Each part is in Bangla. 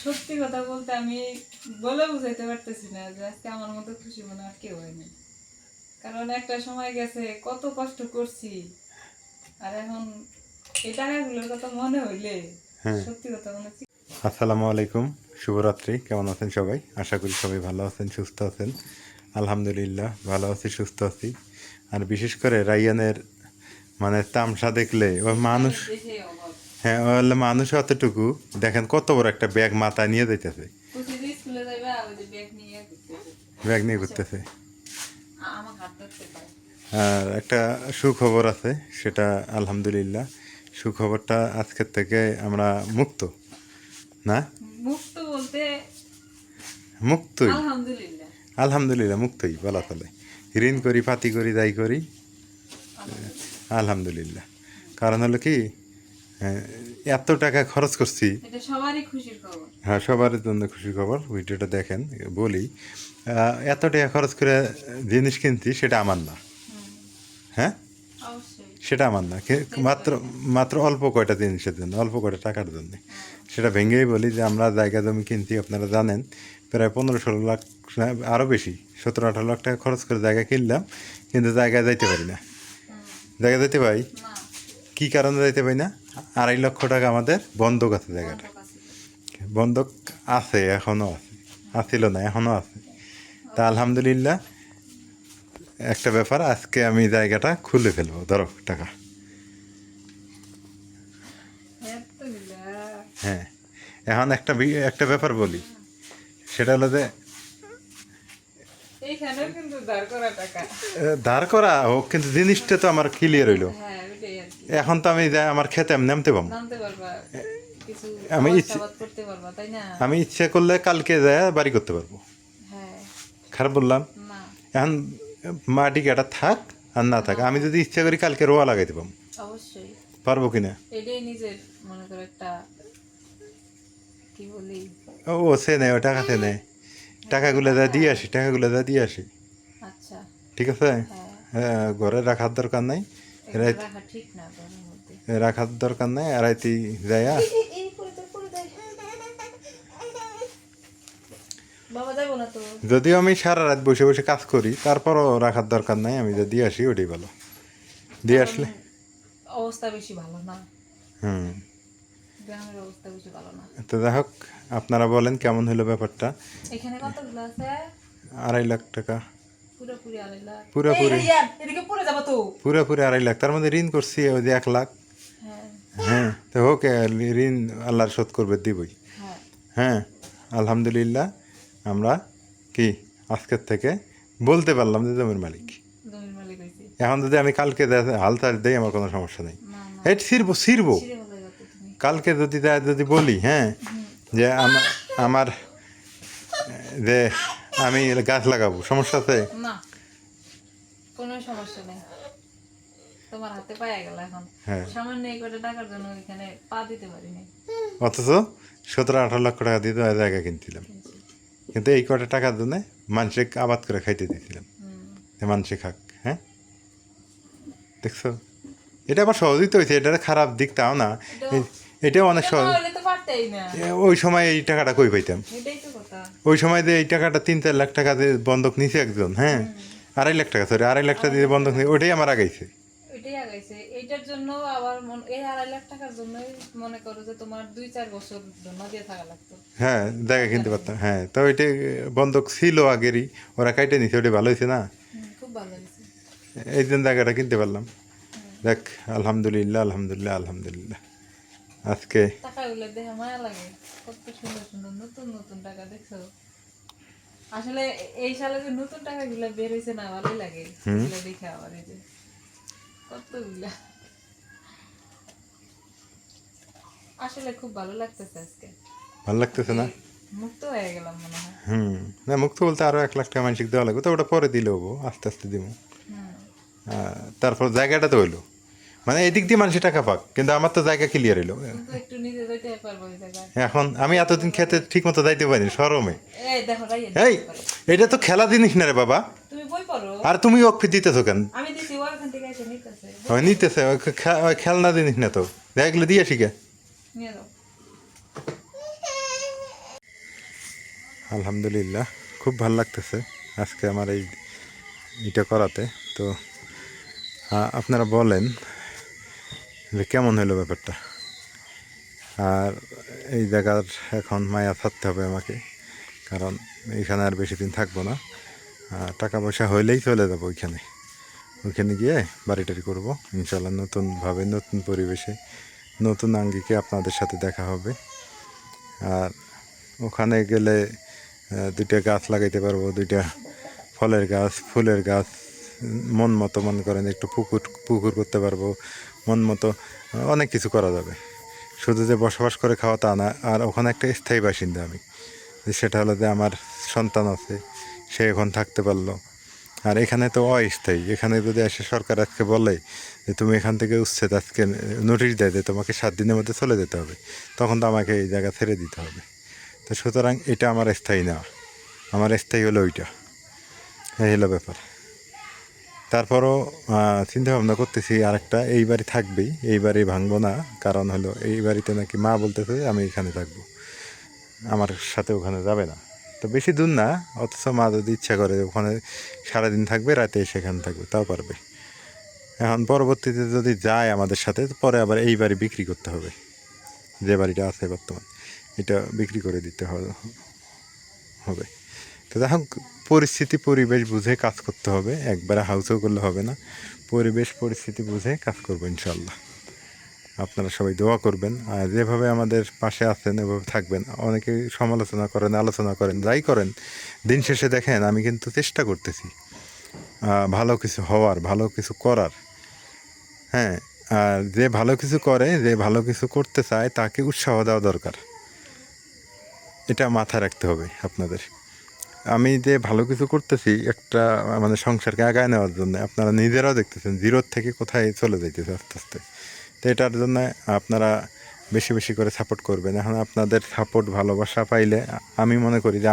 সত্যি কথা বলতে আমি বলে বুঝাইতে পারতেছি না যে আজকে আমার মতো খুশি মনে আর কেউ হয়নি। কারণ একটা সময় গেছে কত কষ্ট করছি, আর এখন এই টাকাগুলোর কথা মনে হইলে সত্যি কথা মনে হচ্ছে। আসসালামু আলাইকুম, শুভরাত্রি। কেমন আছেন সবাই? আশা করি সবাই ভালো আছেন, সুস্থ আছেন। আলহামদুলিল্লাহ ভালো আছি, সুস্থ আছি। আর বিশেষ করে রাইয়ানের মানে তামসা দেখলে ও মানুষ, হ্যাঁ ওর মানুষ অতটুকু দেখেন কত বড় একটা ব্যাগ মাথায় নিয়ে যাইতেছে, ব্যাগ নিয়ে ঘুরতেছে। আর একটা সুখবর আছে, সেটা আলহামদুলিল্লাহ। সুখবরটা আজকের থেকে আমরা মুক্ত, না মুক্ত বলতে মুক্তই, আলহামদুলিল্লাহ আলহামদুলিল্লাহ মুক্তই বলা চলে। ঋণ করি, পাতি করি, যাই করি আলহামদুলিল্লাহ। কারণ হলো কি, এত টাকা খরচ করছি, এটা সবারই খুশির খবর। হ্যাঁ সবার জন্য খুশির খবর। ভিডিওটা দেখেন, বলি এত টাকা খরচ করে জিনিস কিনছি, সেটা আমার না, হ্যাঁ সেটা আমার না, মাত্র মাত্র অল্প কয়টা জিনিসের জন্য, অল্প কয়টা টাকার জন্য। সেটা ভেঙেই বলি যে আমরা জায়গা জমি কিনছি, আপনারা জানেন প্রায় 15-16 লাখ, আরও বেশি, 17-18 লাখ টাকা খরচ করে জায়গা কিনলাম, কিন্তু জায়গায় যাইতে পারি না। জায়গা যাইতে পারি, কী কারণে যাইতে পারি না? 2.5 লক্ষ টাকা আমাদের বন্ধক আছে, জায়গাটা বন্ধক আছে, এখনও আছে, আসছিল না এখনও আছে। তা আলহামদুলিল্লাহ একটা ব্যাপার, আজকে আমি জায়গাটা খুলে ফেলবো, ধরো টাকা। হ্যাঁ এখন একটা ব্যাপার বলি, সেটা হলো যে ধার করা হোক, কিন্তু জিনিসটা তো আমার ক্লিয়ার হইলো। এখন তো আমি আমার খেতে আমি নামতে পারবো, আমি ইচ্ছে করলে কালকে যায় বাড়ি করতে পারবো। খারাপ বললাম? এখন মাটি কাটা থাক আর না থাক, আমি যদি ইচ্ছা করি কালকে রোয়া লাগাইতে পারবো, অবশ্যই পারবো কিনা? এটাই নিজের মনে করে একটা কি বলি, ও সে নেই, ও টাকাতে নেই, টাকাগুলো যা দিয়ে আসি, টাকাগুলো যা দিয়ে আসি। আচ্ছা ঠিক আছে, হ্যাঁ ঘরে রাখার দরকার নাই, রাখা ঠিক না, ঘরের মধ্যে রাখার দরকার নাই। আর রাইতে যাইয়া বাবা যাবো না তো, যদিও আমি সারা রাত বসে বসে কাজ করি, তারপরও রাখার দরকার নাই, আমি যদি দিয়ে আসি ওটাই ভালো, দিয়ে আসলে অবস্থা বেশি ভালো না, হুম। গ্রামের অবস্থা বেশি ভালো না। তো যাই হোক, আপনারা বলেন কেমন হলো ব্যাপারটা। এখানে কতগুলো আছে? 2.5 লাখ টাকা, পুরোপুরি 2.5 লাখ, পুরোপুরি এদিকে পড়ে যাবো তো, পুরোপুরি 2.5 লাখ। তার মধ্যে ঋণ করছি ওই যে 1 লাখ। হ্যাঁ তো হোক, ঋণ আল্লাহর শোধ করবে, দিবই। হ্যাঁ আলহামদুলিল্লাহ, আমরা কি আজকের থেকে বলতে পারলাম যে জমির মালিক। এখন যদি আমি কালকে হাল চাষ দিই, আমার কোনো সমস্যা নেই, এই ছিড়বো কালকে যদি বলি, হ্যাঁ যে আমার যে আমি গাছ লাগাবো, সমস্যা আছে? না, কোনো সমস্যা নেই, তোমার হাতে পায়া গেল। এখন সামান্য এই কটা টাকার জন্য এখানে পা দিতে পারিনি, অথচ 17-18 লক্ষ টাকা দিয়ে জায়গা কিনছিলাম, কিন্তু এই কটা টাকার জন্য মানুষে আবাদ করে খাইতে দিয়েছিলাম, মানুষে খাক। হ্যাঁ দেখছো, এটা আবার সহজই তো হয়েছে, এটা খারাপ দিক তাও না, এটাও অনেক সহজ। ওই সময় এই টাকাটা কই পাইতাম? ওই সময় যে এই টাকাটা 3-4 লাখ টাকা দিয়ে বন্ধক নিছে একজন, হ্যাঁ 2.5 লাখ টাকা, সরি 2.5 লাখ টাকা দিয়ে বন্ধক নিয়ে, ওটাই আমার আগাইছে। এইটার জন্য আবার এই 2.5 লাখ টাকার জন্য মনে করো যে তোমার 2-4 বছর জমা দিয়ে থাকা লাগতো। হ্যাঁ জায়গা কিনতে পারতাম, হ্যাঁ তো ওইটা বন্ধক ছিল আগেরই, ওরা কাইটে নিছে, ওটা ভালো হয়েছে না, খুব ভালো হয়েছে, এই জন্য জায়গাটা কিনতে পারলাম। দেখ আলহামদুলিল্লাহ, আলহামদুলিল্লাহ, আলহামদুলিল্লাহ। আজকে টাকাগুলো দেখে মায়া লাগে, কত সুন্দর সুন্দর নতুন নতুন টাকা, দেখছো? আসলে এই সালে যে নতুন টাকাগুলো বের হয়েছে না, ভালোই লাগে দেখে। আবার এই যে কতগুলা, আসলে খুব ভালো লাগতেছে আজকে, ভালো লাগতেছে না? মুক্ত হয়ে গেলাম মনে হয়। না মুক্ত বলতে আরো 1 লাখ টাকা মানসিক দেওয়া লাগবে, তো ওটা পরে দিলে হবো, আস্তে আস্তে দিব। তারপর জায়গাটা তো হইলো, মানে এদিক দিয়ে মানুষের টাকা পাক, কিন্তু আমার তো জায়গা ক্লিয়ার হইলো। এখন আমি এতদিন খেতে ঠিক মতো যাইতে পারিনি শরমে। এই এটা তো খেলা জিনিস না রে বাবা, আর তুমি অক্ষি দিতেছো কেন? নিতেছে, খেলনা জিনিস না তো, দেখলে দিয়ে শিখে। আলহামদুলিল্লাহ, খুব ভালো লাগতেছে আজকে আমার এইটা করাতে। তো আপনারা বলেন যে কেমন হলো ব্যাপারটা। আর এই জায়গার এখন মায়া ছাড়তে হবে আমাকে, কারণ এখানে আর বেশি দিন থাকবো না। টাকা পয়সা হইলেই চলে যাবো ওইখানে গিয়ে বাড়ি টাড়ি করবো ইনশাল্লাহ, নতুনভাবে নতুন পরিবেশে নতুন আঙ্গিকে আপনাদের সাথে দেখা হবে। আর ওখানে গেলে দুইটা গাছ লাগাইতে পারবো, দুইটা ফলের গাছ, ফুলের গাছ, মন মতো মনে করেন একটু পুকুর করতে পারবো, মন মতো অনেক কিছু করা যাবে। শুধু যে বসবাস করে খাওয়া তা না, আর ওখানে একটা স্থায়ী বাসিন্দা আমি। সেটা হলো যে আমার সন্তান আছে, সে এখন থাকতে পারলো। আর এখানে তো অস্থায়ী, এখানে যদি এসে সরকার আজকে বলে যে তুমি এখান থেকে উচ্ছেদ, আজকে নোটিশ দেয় যে তোমাকে 7 দিনের মধ্যে চলে যেতে হবে, তখন তো আমাকে এই জায়গা ছেড়ে দিতে হবে। তো সুতরাং এটা আমার স্থায়ী না, আমার স্থায়ী হলো ওইটা। এই হলো ব্যাপার। তারপরও চিন্তা ভাবনা করতেছি আরেকটা, এই বাড়ি থাকবেই, এই বাড়ি ভাঙবো না। কারণ হলো এই বাড়িতে নাকি মা বলতেছে আমি এখানে থাকবো, আমার সাথে ওখানে যাবে না। তো বেশি দূর না, অথচ মা যদি ইচ্ছা করে ওখানে সারাদিন থাকবে, রাতে সেখানে থাকবে, তাও পারবে। এখন পরবর্তীতে যদি যায় আমাদের সাথে, পরে আবার এই বাড়ি বিক্রি করতে হবে, যে বাড়িটা আছে বর্তমান, এটা বিক্রি করে দিতে হবে। তো যাই হোক, পরিস্থিতি পরিবেশ বুঝে কাজ করতে হবে, একবারে হাউসেও করলে হবে না। পরিবেশ পরিস্থিতি বুঝে কাজ করবো ইনশাল্লাহ। আপনারা সবাই দোয়া করবেন, আর যেভাবে আমাদের পাশে আছেন এভাবে থাকবেন। অনেকে সমালোচনা করেন, আলোচনা করেন, যাই করেন, দিন শেষে দেখেন আমি কিন্তু চেষ্টা করতেছি ভালো কিছু হওয়ার, ভালো কিছু করার। হ্যাঁ, আর যে ভালো কিছু করে, যে ভালো কিছু করতে চায়, তাকে উৎসাহ দেওয়া দরকার। এটা মাথায় রাখতে হবে আপনাদের। আমি যে ভালো কিছু করতেছি একটা মানে সংসারকে আগায় নেওয়ার জন্য, আপনারা নিজেরাও দেখতেছেন জিরোর থেকে কোথায় চলে যাইতেছে আস্তে আস্তে। তো এটার জন্য আপনারা বেশি বেশি করে সাপোর্ট করবেন। এখন আপনাদের সাপোর্ট ভালোবাসা পাইলে আমি মনে করি যে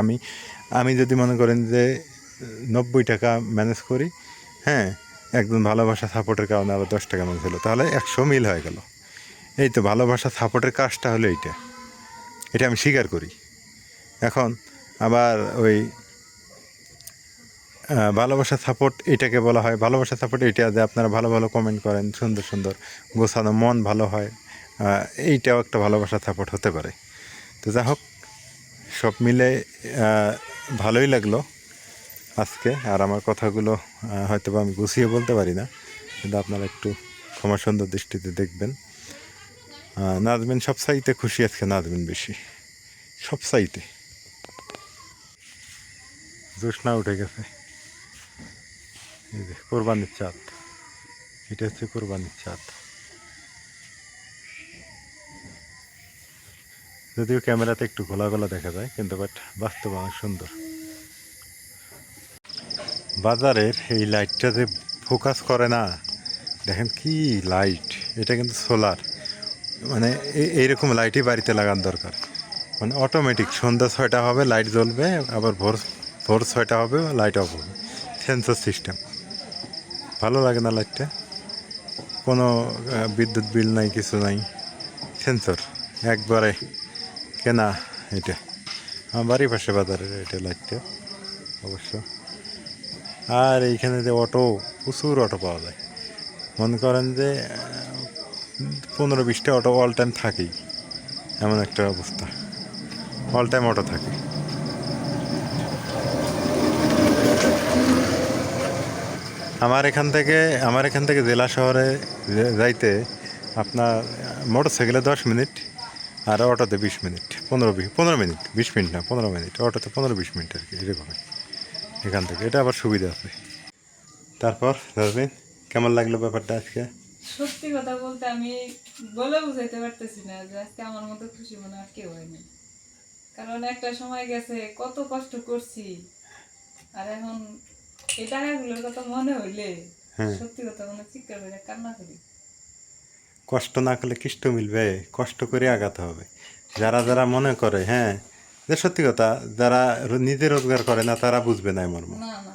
আমি যদি মনে করেন যে 90 টাকা ম্যানেজ করি, হ্যাঁ, একজন ভালোবাসা সাপোর্টের কারণে আবার 10 টাকা ম্যানেজ হলো, তাহলে 100 মিল হয়ে গেল। এই তো ভালোবাসা সাপোর্টের কাজটা হলো এটা আমি স্বীকার করি। এখন আবার ওই ভালোবাসা সাপোর্ট এটাকে বলা হয়, ভালোবাসা সাপোর্ট এটা যে আপনারা ভালো ভালো কমেন্ট করেন, সুন্দর সুন্দর গোছানো, মন ভালো হয়, এইটাও একটা ভালোবাসা সাপোর্ট হতে পারে। তো যাই হোক, সব মিলে ভালোই লাগলো আজকে। আর আমার কথাগুলো হয়তো বা আমি গুছিয়ে বলতে পারি না, কিন্তু আপনারা একটু ক্ষমা সুন্দর দৃষ্টিতে দেখবেন। নাজমিন সবচাইতে খুশি আজকে, নাজমিন বেশি সবচাইতে। জোৎস্না উঠে গেছে, এই যে কোরবানির চাঁদ, এটা হচ্ছে কোরবানির চাঁদ। যদিও ক্যামেরাতে একটু ঘোলা ঘোলা দেখা যায়, কিন্তু বাট বাস্তব অনেক সুন্দর। বাজারের এই লাইটটা যে ফোকাস করে না, দেখেন কি লাইট, এটা কিন্তু সোলার। মানে এইরকম লাইটই বাড়িতে লাগানো দরকার। মানে অটোমেটিক সন্ধ্যা 6টা হবে লাইট জ্বলবে, আবার ভোর ভোর 6টা হবে লাইট অফ হবে, সেন্সর সিস্টেম। ভালো লাগে না লাইটটা? কোনো বিদ্যুৎ বিল নাই, কিছু নাই, সেন্সর একবারে কেনা। এটা আমার বাড়ির পাশে বাজারের এটা লাইটটা অবশ্য। আর এইখানে যে অটো, প্রচুর অটো পাওয়া যায়। মনে করেন যে 15-20টা অটো অল টাইম থাকেই, এমন একটা অবস্থা, অল টাইম অটো থাকে। আমার এখান থেকে জেলা শহরে যাইতে আপনার মোটর সাইকেলে 10 মিনিট, আর অটোতে 20 মিনিট, 15 মিনিট, 20 মিনিট না, 15 মিনিট, অটোতে 15-20 মিনিট আর কি, এরকম এখান থেকে। এটা আবার সুবিধা আছে। তারপর রাজবিন, কেমন লাগলো ব্যাপারটা আজকে? সত্যি কথা বলতে আমি বলে বুঝাইতে পারতেছি না যে আজকে আমার মতো খুশি মনে আর কেউ হয়নি। কারণ একটা সময় গেছে, কত কষ্ট করছি, আর এখন এই টাকাগুলোর কথা মনে হইলে হ্যাঁ, সত্যি কথা মনে চিৎকার করে কান্না করি। কষ্ট না করলে কিষ্ট মিলবে, কষ্ট করে আগাতে হবে। যারা যারা মনে করে, হ্যাঁ, যে সত্যি কথা, যারা নিজে রোজগার করে না তারা বুঝবে না মর্ম। না না,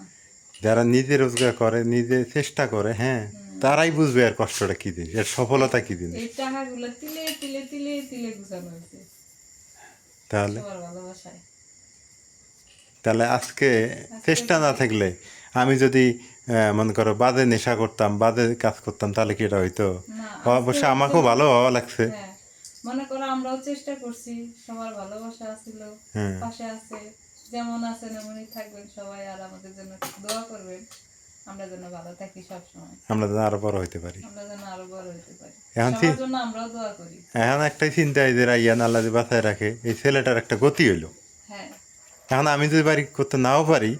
যারা নিজে রোজগার করে, নিজে চেষ্টা করে, হ্যাঁ, তারাই বুঝবে আর কষ্টটা কী জিনিস, এর সফলতা কী জিনিস। এই টাকাগুলো তিলে তিলে তিলে তিলে গুছানো হয়েছে তাহলে সবার ভালোবাসায়। তাহলে আজকে চেষ্টা না থাকলে আমি যদি মনে করো বাদে নেশা করতাম, বাদে কাজ করতাম, তাহলে কি এটা হইতো? না, অবশ্য আজকে আমাকেও ভালো ভালো লাগছে। হ্যাঁ, মনে করো আমরাও চেষ্টা করছি, সবার ভালোবাসা ছিল, হ্যাঁ। পাশে আছে, যেমন আছেন এমনই থাকবেন সবাই, আর আমাদের জন্য দোয়া করবেন, আমরা যেন ভালো থাকি সব সময়, আমরা যেন আরো বড় হইতে পারি। আমরা যেন আরো বড় হতে পারি, এখন সবার জন্য আমরাও দোয়া করি। এখন একটাই চিন্তা, এই যে রাইয়ান আল্লাহ যে বাঁচায় রাখে, এই ছেলেটার একটা গতি হইলো। হ্যাঁ, এখন আমি যদি বাড়ি করতে নাও পারি,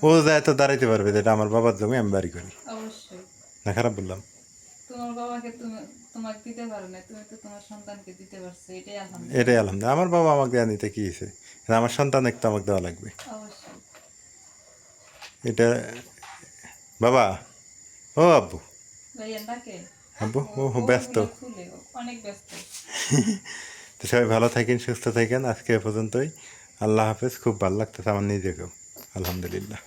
ও যায় তো দাঁড়াইতে পারবে যে এটা আমার বাবার জমি, আমি বাড়ি করি। অবশ্যই। না খারাপ বললাম? তোমার বাবাকে তোমাকে দিতে পারো না, তুমি তো তোমার সন্তানকে দিতে পারছো, এটাই আলহামদুলিল্লাহ। এটাই আলহামদুলিল্লাহ। আমার বাবা আমাকে দেওয়া নিতে কি হয়েছে, আমার সন্তান একটু আমাকে দেওয়া লাগবে। অবশ্যই। এটা বাবা, ও আব্বু, ভাইয়ান ডাকে? আব্বু, ও ও ব্যস্ত। ওগুলো খুলে, ও অনেক ব্যস্ত। তো সবাই ভালো থাকেন, সুস্থ থাকেন, আজকে এ পর্যন্তই। আল্লাহ হাফেজ। খুব ভালো লাগতেছে আমার নিজেকেও, আলহামদুলিল্লাহ।